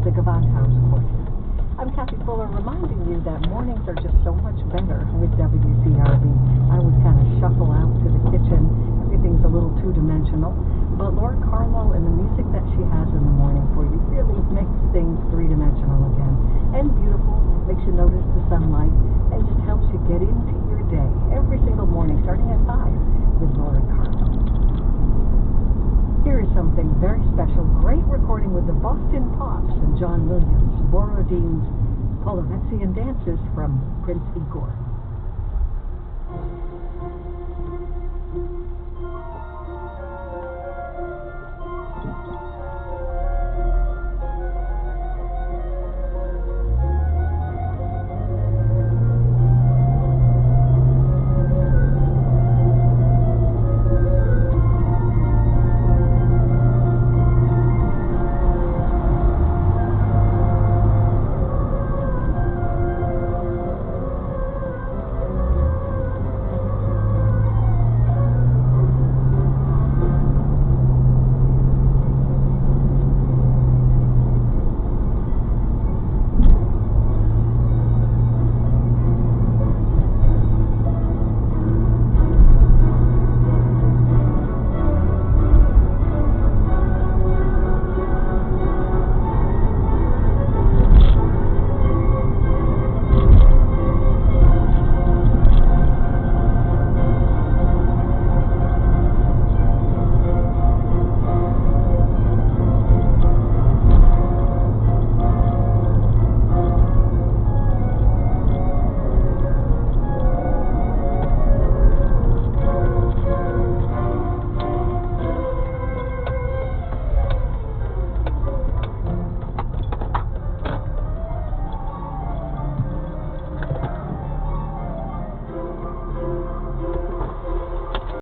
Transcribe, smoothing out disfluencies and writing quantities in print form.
with the Gewandhaus Quartet. I'm Kathy Fuller, reminding you that mornings are just so much better with WCRV. I would kind of shuffle out to the kitchen. Everything's a little two-dimensional. But Laura Carlo and the music that she has in the morning for you really makes things three-dimensional again. And beautiful, makes you notice the sunlight, and just helps you get into your day every single morning, starting at 5 with Laura Carlo. Here is something very special, great recording with the Boston Pops and John Williams, Borodine's Polovetzian dances from Prince Igor.